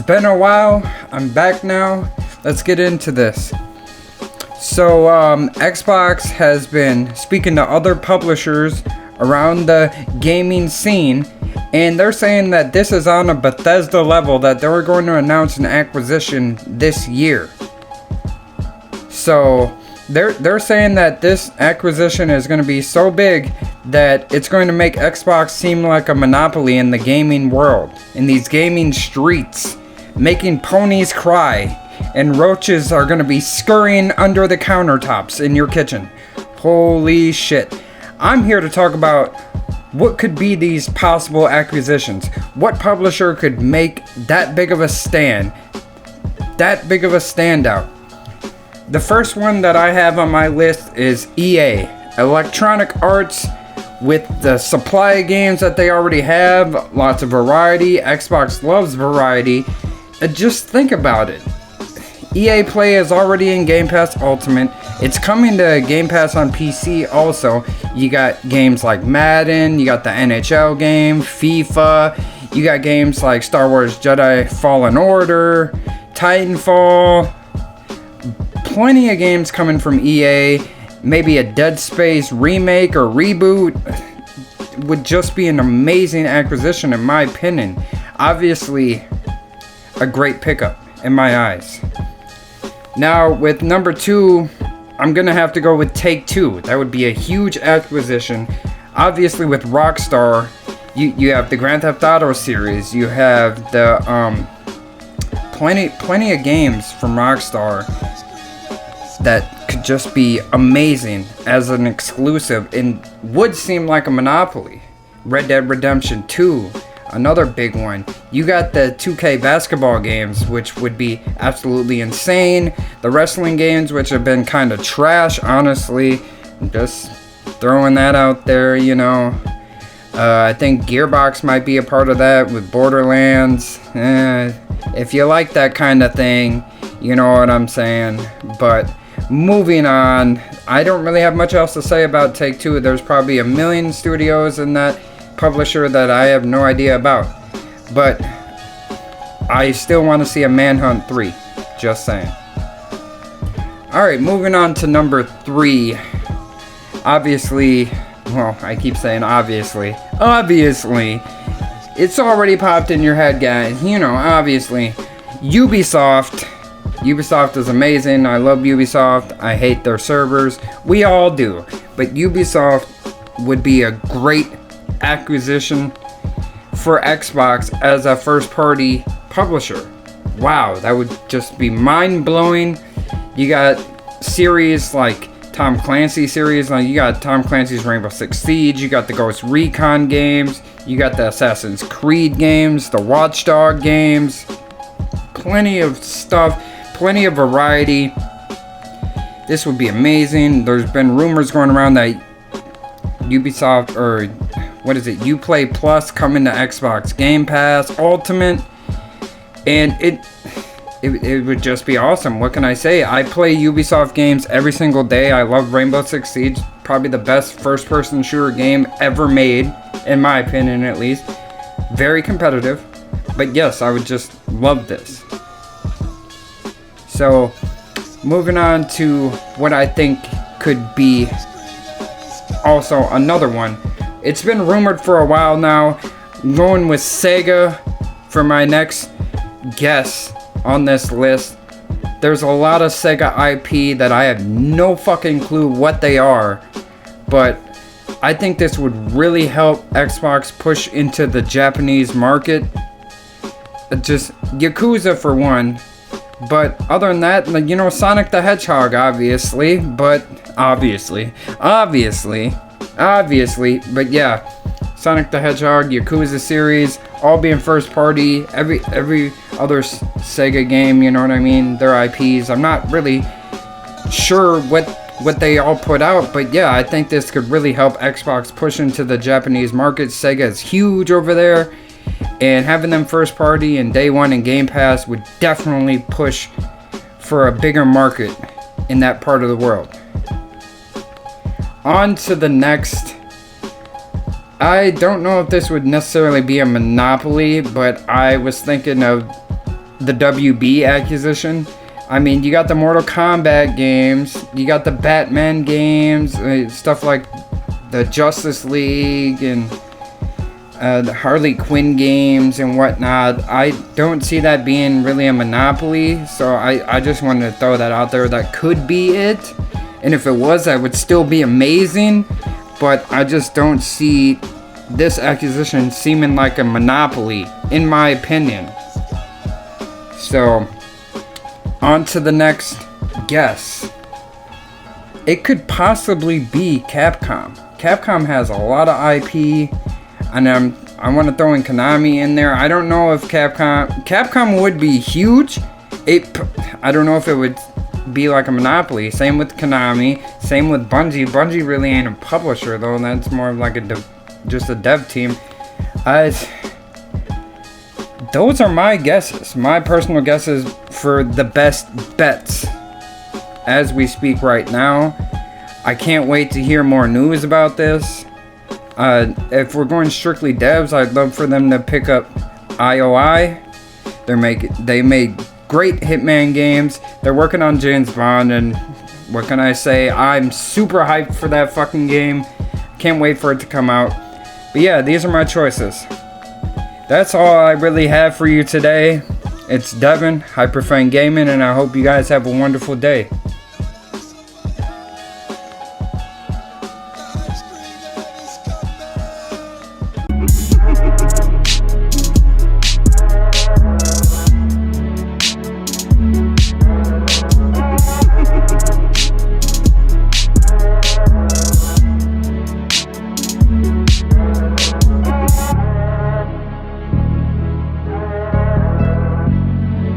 been a while. I'm back now. Let's get into this. So, Xbox has been speaking to other publishers around the gaming scene, and they're saying that this is on a Bethesda level, that they were going to announce an acquisition this year. So, they're saying that this acquisition is going to be so big that it's going to make Xbox seem like a monopoly in the gaming world, in these gaming streets, making ponies cry, and roaches are going to be scurrying under the countertops in your kitchen. Holy shit. I'm here to talk about what could be these possible acquisitions. What publisher could make that big of a stand, that big of a standout? The first one that I have on my list is EA, Electronic Arts. With the supply of games that they already have, lots of variety. Xbox loves variety. Just think about it. EA Play is already in Game Pass Ultimate. It's coming to Game Pass on PC also. You got games like Madden, you got the NHL game, FIFA, you got games like Star Wars Jedi Fallen Order, Titanfall. Plenty of games coming from EA. Maybe a Dead Space remake or reboot would just be an amazing acquisition in my opinion. Obviously, a great pickup in my eyes. Now, with number 2, I'm gonna have to go with Take-Two. That would be a huge acquisition. Obviously, with Rockstar, you have the Grand Theft Auto series. You have the plenty of games from Rockstar that could just be amazing as an exclusive and would seem like a monopoly. Red Dead Redemption 2, another big one. You got the 2K basketball games, which would be absolutely insane. The wrestling games, which have been kind of trash, honestly. Just throwing that out there, you know. I think Gearbox might be a part of that with Borderlands. If you like that kind of thing, you know what I'm saying. But moving on, I don't really have much else to say about Take-Two. There's probably a million studios in that publisher that I have no idea about. But I still want to see a Manhunt 3. Just saying. Alright, moving on to number 3. Obviously, well, I keep saying obviously. Obviously. It's already popped in your head, guys. You know, obviously. Ubisoft. Ubisoft is amazing. I love Ubisoft. I hate their servers. We all do. But Ubisoft would be a great acquisition for Xbox as a first-party publisher. Wow, that would just be mind-blowing. You got series like Tom Clancy series. You got Tom Clancy's Rainbow Six Siege. You got the Ghost Recon games. You got the Assassin's Creed games. The Watch Dogs games. Plenty of stuff. Plenty of variety. This would be amazing. There's been rumors going around that Ubisoft, or what is it, Uplay Plus coming to Xbox Game Pass Ultimate, and it would just be awesome. What can I say? I play Ubisoft games every single day. I love Rainbow Six Siege, probably the best first-person shooter game ever made, in my opinion at least. Very competitive, but yes, I would just love this. So, moving on to what I think could be also another one. It's been rumored for a while now. I'm going with Sega for my next guess on this list. There's a lot of Sega IP that I have no fucking clue what they are, but I think this would really help Xbox push into the Japanese market. Just Yakuza for one. But other than that, you know, Sonic the Hedgehog, obviously. But obviously. But yeah, Sonic the Hedgehog, Yakuza series, all being first party. Every other Sega game, you know what I mean? Their IPs. I'm not really sure what they all put out, but yeah, I think this could really help Xbox push into the Japanese market. Sega is huge over there. And having them first party and day one in Game Pass would definitely push for a bigger market in that part of the world. On to the next. I don't know if this would necessarily be a monopoly, but I was thinking of the WB acquisition. I mean, you got the Mortal Kombat games, you got the Batman games, stuff like the Justice League and the Harley Quinn games and whatnot. I don't see that being really a monopoly, so I just wanted to throw that out there. That could be it, and if it was, that would still be amazing, but I just don't see this acquisition seeming like a monopoly, in my opinion. So, on to the next guess. It could possibly be Capcom. Capcom has a lot of IP, and I want to throw in Konami in there. I don't know if Capcom would be huge. I don't know if it would be like a monopoly. Same with Konami. Same with Bungie. Bungie really ain't a publisher though. That's more of like just a dev team. Those are my guesses. My personal guesses for the best bets as we speak right now. I can't wait to hear more news about this. If we're going strictly devs, I'd love for them to pick up IOI. They made great Hitman games. They're working on James Bond, and what can I say? I'm super hyped for that fucking game. Can't wait for it to come out. But yeah, these are my choices. That's all I really have for you today. It's Devin, Hyperfan Gaming, and I hope you guys have a wonderful day.